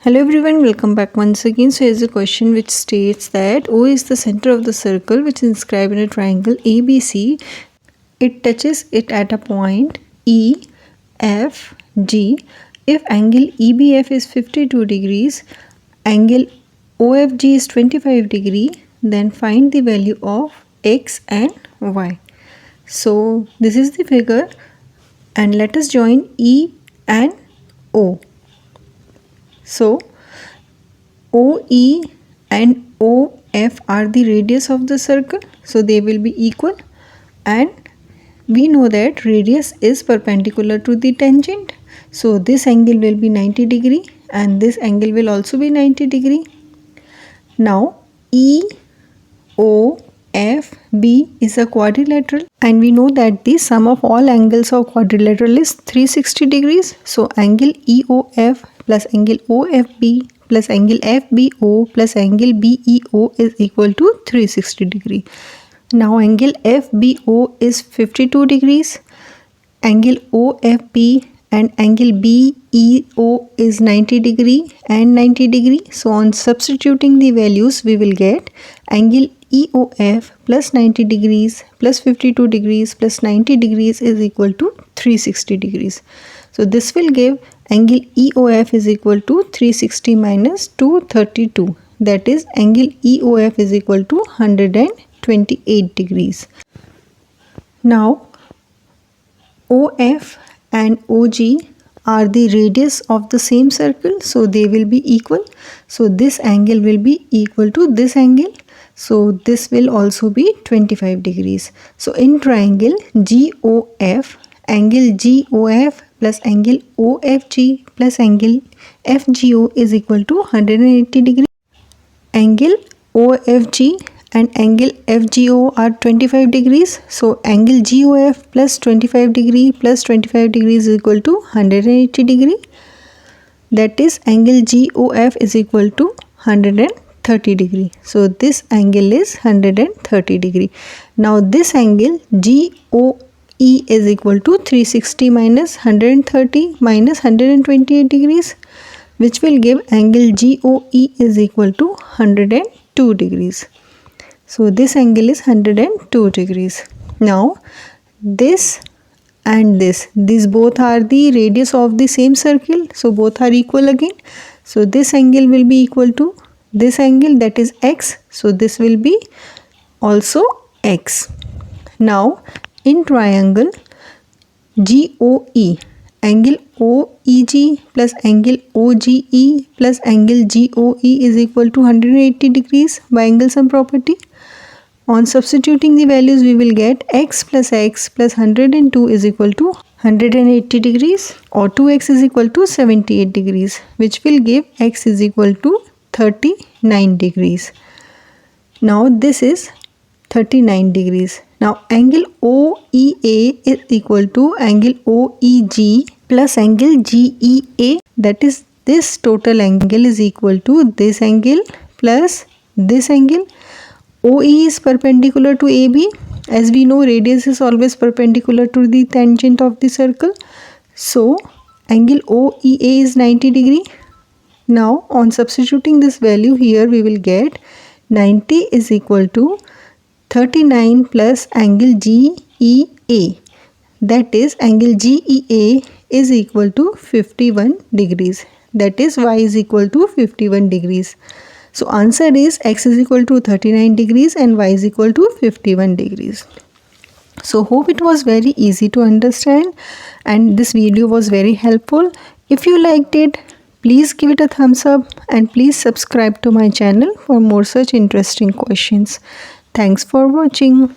Hello everyone, welcome back once again. So here's a question which states that O is the center of the circle which is inscribed in a triangle ABC. It touches it at a point EFG. If angle EBF is 52 degrees, angle OFG is 25 degree, then find the value of X and Y. So this is the figure and let us join E and O. So OE and OF are the radius of the circle, so they will be equal, and we know that radius is perpendicular to the tangent, so this angle will be 90 degree and this angle will also be 90 degree. Now EOFB is a quadrilateral and we know that the sum of all angles of quadrilateral is 360 degrees. So angle EOF plus angle OFB plus angle FBO plus angle BEO is equal to 360 degree. Now angle FBO is 52 degrees, angle OFB and angle BEO is 90 degree and 90 degree. So on substituting the values we will get angle EOF plus 90 degrees plus 52 degrees plus 90 degrees is equal to 360 degrees. So this will give angle EOF is equal to 360 minus 232. That is angle EOF is equal to 128 degrees. Now OF and OG are the radius of the same circle, so they will be equal. So this angle will be equal to this angle. So this will also be 25 degrees. So in triangle GOF, angle GOF plus angle OFG plus angle FGO is equal to 180 degree. Angle OFG and angle FGO are 25 degrees. So angle GOF plus 25 degree plus 25 degrees is equal to 180 degree. That is angle GOF is equal to 130 degree. So this angle is 130 degree. Now this angle GOE is equal to 360 minus 130 minus 128 degrees, which will give angle GOE is equal to 102 degrees. So this angle is 102 degrees. Now this and these both are the radius of the same circle, so both are equal again. So this angle will be equal to this angle, that is X. So this will be also X. Now in triangle GOE, angle OEG plus angle OGE plus angle GOE is equal to 180 degrees by angle sum property. On substituting the values we will get X plus 102 is equal to 180 degrees, or 2x is equal to 78 degrees, which will give X is equal to 39 degrees. Now this is 39 degrees. Now angle OEA is equal to angle OEG plus angle GEA, that is this total angle is equal to this angle plus this angle. OE is perpendicular to AB. As we know, radius is always perpendicular to the tangent of the circle. So angle OEA is 90 degree. Now on substituting this value here we will get 90 is equal to 39 plus angle GEA, that is angle GEA is equal to 51 degrees, that is Y is equal to 51 degrees. So answer is X is equal to 39 degrees and Y is equal to 51 degrees. So hope it was very easy to understand and this video was very helpful. If you liked it, please give it a thumbs up and please subscribe to my channel for more such interesting questions. Thanks for watching.